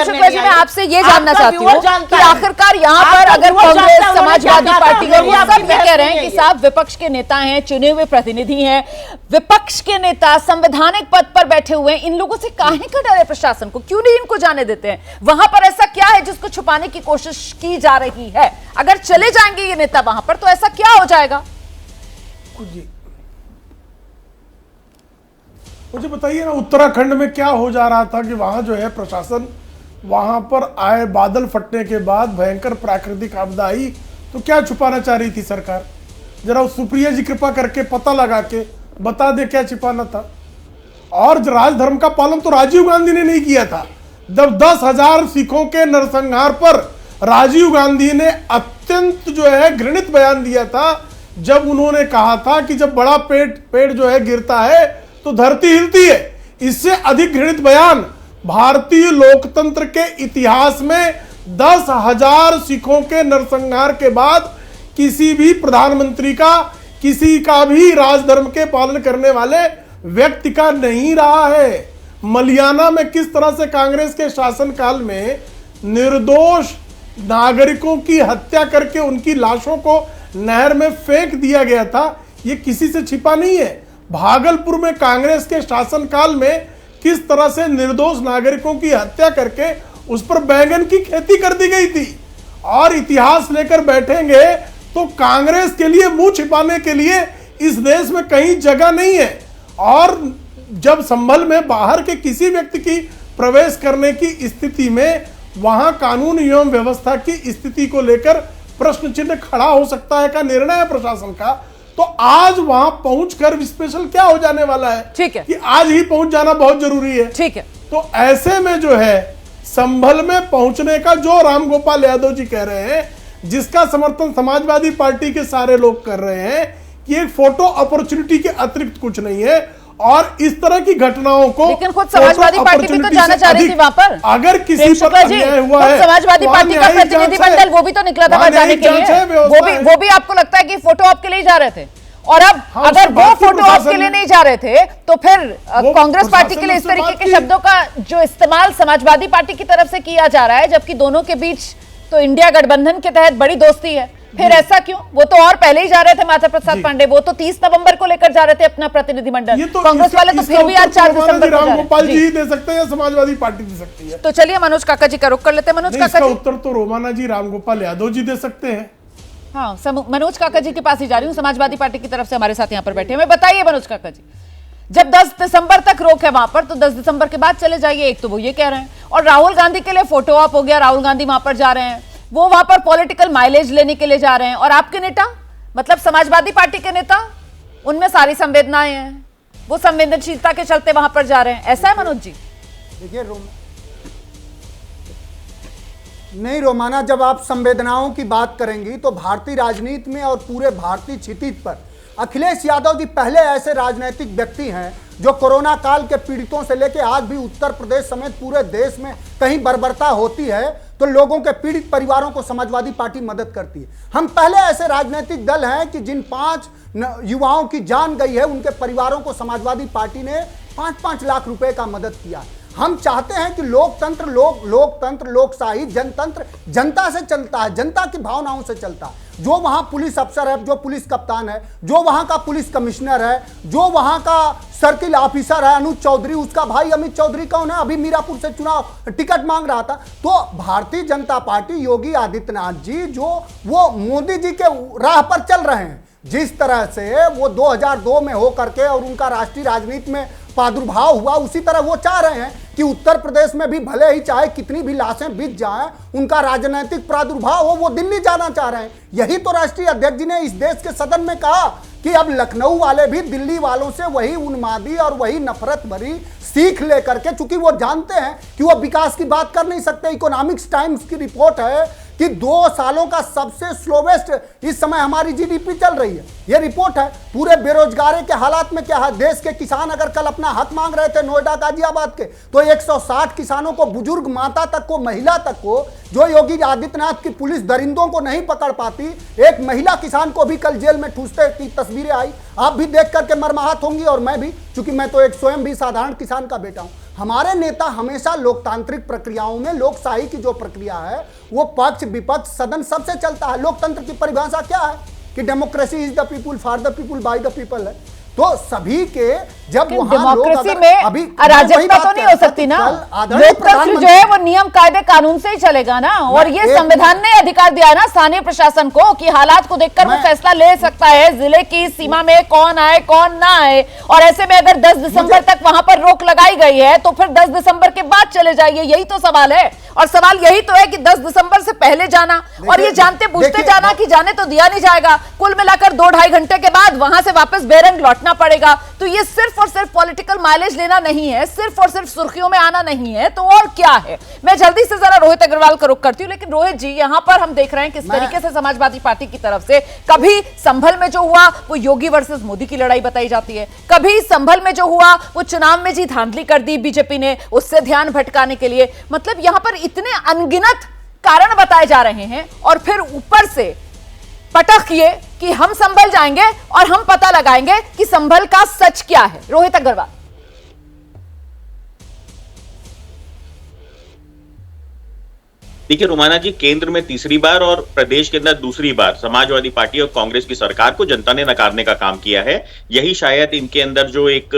शुक्ला जी, मैं आपसे ये जानना चाहती हूँ कि आखिरकार यहाँ पर अगर कांग्रेस, समाजवादी पार्टी और वो सब ये कह रहे हैं कि साहब विपक्ष के नेता हैं, चुने हुए प्रतिनिधि हैं, विपक्ष के नेता संवैधानिक पद पर बैठे हुए हैं, इन लोगों से काहे का डर है प्रशासन को? क्यों नहीं इनको जाने देते हैं? वहां पर ऐसा क्या है जिसको छुपाने की कोशिश की जा रही है? अगर चले जाएंगे ये नेता वहां पर तो ऐसा क्या हो जाएगा? मुझे बताइए ना, उत्तराखंड में क्या हो जा रहा था कि वहां जो है प्रशासन, वहां पर आए बादल फटने के बाद भयंकर प्राकृतिक आपदा आई तो क्या छुपाना चाह रही थी सरकार? जरा सुप्रिया जी कृपा करके पता लगा के बता दे क्या छिपाना था। और राजधर्म का पालन तो राजीव गांधी ने नहीं किया था। जब 10,000 सिखों के नरसंहार पर राजीव गांधी ने अत्यंत जो है घृणित बयान दिया था, जब उन्होंने कहा था कि जब बड़ा पेड़ जो है गिरता है तो धरती हिलती है। इससे अधिक घृणित बयान भारतीय लोकतंत्र के इतिहास में 10,000 सिखों के नरसंहार के बाद किसी भी प्रधानमंत्री का, किसी का भी राजधर्म के पालन करने वाले व्यक्ति का नहीं रहा है। मलियाना में किस तरह से कांग्रेस के शासनकाल में निर्दोष नागरिकों की हत्या करके उनकी लाशों को नहर में फेंक दिया गया था, ये किसी से छिपा नहीं है। भागलपुर में कांग्रेस के शासनकाल में किस तरह से निर्दोष नागरिकों की हत्या करके उस पर बैंगन की खेती कर दी गई थी। और इतिहास लेकर बैठेंगे तो कांग्रेस के लिए मुंह छिपाने के लिए इस देश में कहीं जगह नहीं है। और जब संभल में बाहर के किसी व्यक्ति की प्रवेश करने की स्थिति में वहां कानून एवं व्यवस्था की स्थिति को लेकर प्रश्न चिन्ह खड़ा हो सकता है का निर्णय है प्रशासन का, तो आज वहां पहुंचकर स्पेशल क्या हो जाने वाला है? ठीक है कि आज ही पहुंच जाना बहुत जरूरी है। ठीक है। तो ऐसे में जो है संभल में पहुंचने का जो रामगोपाल यादव जी कह रहे हैं, जिसका समर्थन समाजवादी पार्टी के सारे लोग कर रहे हैं, कि एक फोटो अपॉर्चुनिटी के अतिरिक्त कुछ नहीं है। और इस तरह की घटनाओं को, लेकिन खुद समाजवादी पार्टी भी तो जाना चाह रही थी वहां पर। अगर किसी पर अन्याय हुआ है, समाजवादी पार्टी का प्रतिनिधिमंडल वो भी तो निकला था जाने के लिए। वो भी आपको लगता है कि फोटो ऑप के लिए जा रहे थे? और अब अगर वो फोटो ऑप के लिए नहीं जा रहे थे तो फिर कांग्रेस पार्टी के लिए इस तरीके के शब्दों का जो इस्तेमाल समाजवादी पार्टी की तरफ से किया जा रहा है, जबकि दोनों के बीच तो इंडिया गठबंधन के तहत बड़ी दोस्ती है, फिर ऐसा क्यों? वो तो और पहले ही जा रहे थे माता प्रसाद पांडे, वो तो 30 नवंबर को लेकर जा रहे थे अपना प्रतिनिधिमंडल। कांग्रेस वाले तो फिर भी आज 4 दिसंबर को रामगोपाल जी दे सकते हैं या समाजवादी पार्टी दे सकती है? तो चलिए मनोज काका जी का रुख कर लेते हैं। मनोज काका जी, उत्तर तो रोमाना जी रामगोपाल यादव जी दे सकते हैं। हाँ, मनोज काका जी के पास ही जा रही हूँ, समाजवादी पार्टी की तरफ से हमारे साथ यहाँ पर बैठे हैं। बताइए मनोज काका जी, जब 10 दिसंबर तक रोक है वहां पर, तो 10 दिसंबर के बाद चले जाइए, एक तो वो ये कह रहे हैं। और राहुल गांधी के लिए फोटो ऑप हो गया, राहुल गांधी वहां पर जा रहे हैं, वो वहां पर पॉलिटिकल माइलेज लेने के लिए जा रहे हैं। और आपके नेता, मतलब समाजवादी पार्टी के नेता, उनमें सारी संवेदनाएं हैं, वो संवेदनशीलता के चलते वहां पर जा रहे हैं। ऐसा है मनोज जी? देखिए नहीं रोमाना, जब आप संवेदनाओं की बात करेंगी तो भारतीय राजनीति में और पूरे भारतीय क्षितिज पर अखिलेश यादव जी पहले ऐसे राजनीतिक व्यक्ति हैं जो कोरोना काल के पीड़ितों से लेकर आज भी उत्तर प्रदेश समेत पूरे देश में कहीं बर्बरता होती है तो लोगों के पीड़ित परिवारों को समाजवादी पार्टी मदद करती है। हम पहले ऐसे राजनीतिक दल हैं कि जिन 5 युवाओं की जान गई है उनके परिवारों को समाजवादी पार्टी ने 5-5 लाख रुपए का मदद किया। हम चाहते हैं कि लोकतंत्र, लोकशाही, जनतंत्र जनता से चलता है, जनता की भावनाओं से चलता है। जो वहां पुलिस अफसर है, जो पुलिस कप्तान है, जो वहां का पुलिस कमिश्नर है, जो वहां का सर्किल ऑफिसर है अनुज चौधरी, उसका भाई अमित चौधरी कौन है, अभी मीरापुर से चुनाव टिकट मांग रहा था। तो भारतीय जनता पार्टी, योगी आदित्यनाथ जी जो वो मोदी जी के राह पर चल रहे हैं, जिस तरह से वो 2002 में हो करके और उनका राष्ट्रीय राजनीति में प्रादुर्भाव हुआ, उसी तरह वो चाह रहे हैं कि उत्तर प्रदेश में भी भले ही चाहे कितनी भी लाशें बिक जाएं, उनका राजनीतिक प्रादुर्भाव हो, वो दिल्ली जाना चाह रहे हैं। यही तो राष्ट्रीय अध्यक्ष जी ने इस देश के सदन में कहा कि अब लखनऊ वाले भी दिल्ली वालों से वही उन्मादी और वही नफरत भरी सीख लेकर के, चूंकि वो जानते हैं कि वो विकास की बात कर नहीं सकते। इकोनॉमिक्स टाइम्स की रिपोर्ट है कि 2 सालों का सबसे स्लोवेस्ट इस समय हमारी जीडीपी चल रही है, ये रिपोर्ट है। पूरे बेरोजगारी के हालात में क्या है, देश के किसान अगर कल अपना हक मांग रहे थे नोएडा गाजियाबाद के, तो 160 किसानों को, बुजुर्ग माता तक को, महिला तक को, जो योगी आदित्यनाथ की पुलिस दरिंदों को नहीं पकड़ पाती, एक महिला किसान को भी कल जेल में ठूसते की तस्वीरें आई। आप भी देख करके मर्माहत होंगी और मैं भी, चूंकि मैं तो एक स्वयं भी साधारण किसान का बेटा हूं। हमारे नेता हमेशा लोकतांत्रिक प्रक्रियाओं में, लोकशाही की जो प्रक्रिया है वो पक्ष विपक्ष सदन सबसे चलता है। लोकतंत्र की परिभाषा क्या है कि democracy is the people for the people by the people है। तो सभी के जब वहां डेमोक्रेसी में अराजकता तो नहीं हो सकती ना। लोकतंत्र जो है वो नियम कायदे कानून से ही चलेगा ना। और ये संविधान ने अधिकार दिया है ना स्थानीय प्रशासन को कि हालात को देखकर वो फैसला ले सकता है जिले की सीमा में कौन आए कौन ना आए। और ऐसे में अगर 10 दिसंबर तक वहां पर रोक लगाई गई है तो फिर 10 दिसंबर के बाद चले जाइए, यही तो सवाल है। और सवाल यही तो है कि 10 दिसंबर से पहले जाना और ये जानते बूझते जाना कि जाने तो दिया नहीं जाएगा, कुल मिलाकर 2-2.5 घंटे के बाद वहां से वापस बेरंग लौटना पड़ेगा। तो ये सिर्फ और सिर्फ पॉलिटिकल माइलेज लेना नहीं है, सिर्फ और सिर्फ सुर्खियों में आना नहीं है, तो और क्या है। मैं जल्दी से जरा रोहित अग्रवाल का रुख करती हूं। लेकिन रोहित जी, यहां पर हम देख रहे हैं किस तरीके से समाजवादी पार्टी की तरफ से कभी संभल में जो हुआ वो योगी वर्सेस मोदी की लड़ाई बताई जाती है, कभी संभल में जो हुआ वो चुनाव में जी धांधली कर दी बीजेपी ने उससे ध्यान भटकाने के लिए। मतलब यहां पर इतने अनगिनत कारण बताए जा रहे हैं और फिर ऊपर से पटक ये कि हम संभल जाएंगे और हम पता लगाएंगे कि संभल का सच क्या है। रोहित अग्रवाल। देखिए रोमाना जी, केंद्र में तीसरी बार और प्रदेश के अंदर दूसरी बार समाजवादी पार्टी और कांग्रेस की सरकार को जनता ने नकारने का काम किया है। यही शायद इनके अंदर जो एक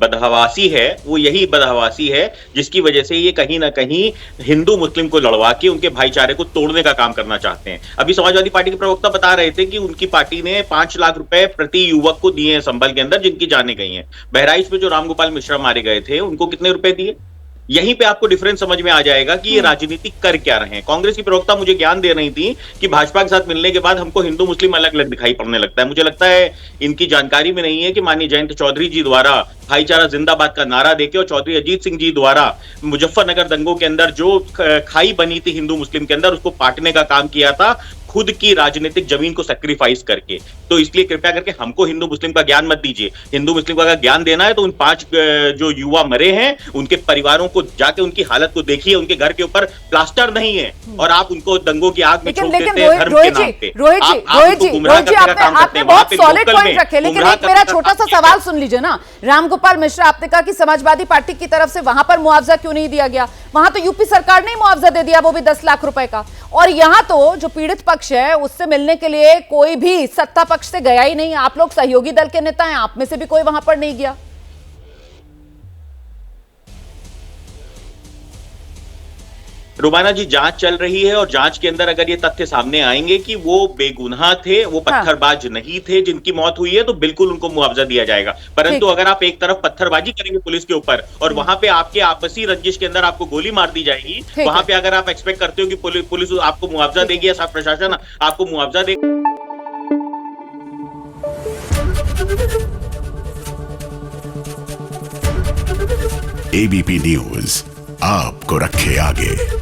बदहवासी है वो यही बदहवासी है जिसकी वजह से ये कहीं ना कहीं हिंदू मुस्लिम को लड़वा के उनके भाईचारे को तोड़ने का काम करना चाहते हैं। अभी समाजवादी पार्टी के प्रवक्ता बता रहे थे कि उनकी पार्टी ने 5 लाख रुपए प्रति युवक को दिए हैं संभल के अंदर जिनकी जाने गई हैं। बहराइच में जो रामगोपाल मिश्रा मारे गए थे उनको कितने रुपए दिए? यहीं पे आपको डिफरेंस समझ में आ जाएगा कि ये राजनीति कर क्या रहे हैं। कांग्रेस की प्रवक्ता मुझे ज्ञान दे रही थी कि भाजपा के साथ मिलने के बाद हमको हिंदू मुस्लिम अलग अलग दिखाई पड़ने लगता है। मुझे लगता है इनकी जानकारी में नहीं है कि माननीय जयंत चौधरी जी द्वारा भाईचारा जिंदाबाद का नारा देके और चौधरी अजीत सिंह जी द्वारा मुजफ्फरनगर दंगों के अंदर जो खाई बनी थी हिंदू मुस्लिम के अंदर उसको पाटने का काम किया था खुद की राजनीतिक जमीन को सैक्रिफाइस करके। तो इसलिए कृपया करके हमको हिंदू मुस्लिम का ज्ञान मत दीजिए। हिंदू मुस्लिम का अगर ज्ञान देना है तो उन 5 जो युवा मरे हैं उनके परिवारों को जाके उनकी हालत को देखिए। उनके घर के ऊपर प्लास्टर नहीं है और आप उनको दंगों की आग में छोड़ देते हैं धर्म के नाम पे। रोहित जी आपने बहुत सॉलिड पॉइंट रखे, लेकिन एक मेरा छोटा सा सवाल सुन लीजिए ना। रामगोपाल मिश्रा, आपने कहा कि समाजवादी पार्टी की तरफ से वहां पर मुआवजा क्यों नहीं दिया गया? वहां तो यूपी सरकार ने मुआवजा दे दिया, वो भी 10 लाख रुपए का। और यहां तो जो पीड़ित पक्ष है उससे मिलने के लिए कोई भी सत्ता पक्ष से गया ही नहीं। आप लोग सहयोगी दल के नेता हैं, आप में से भी कोई वहां पर नहीं गया। रुमाना जी, जांच चल रही है और जांच के अंदर अगर ये तथ्य सामने आएंगे कि वो बेगुनाह थे, वो पत्थरबाज नहीं थे जिनकी मौत हुई है, तो बिल्कुल उनको मुआवजा दिया जाएगा। परंतु अगर आप एक तरफ पत्थरबाजी करेंगे पुलिस के ऊपर और वहां पे आपके आपसी रंजिश के अंदर आपको गोली मार दी जाएगी, वहां पे अगर आप एक्सपेक्ट करते हो कि पुलिस आपको मुआवजा देगी या प्रशासन आपको मुआवजा देगा। एबीपी न्यूज आपको रखे आगे।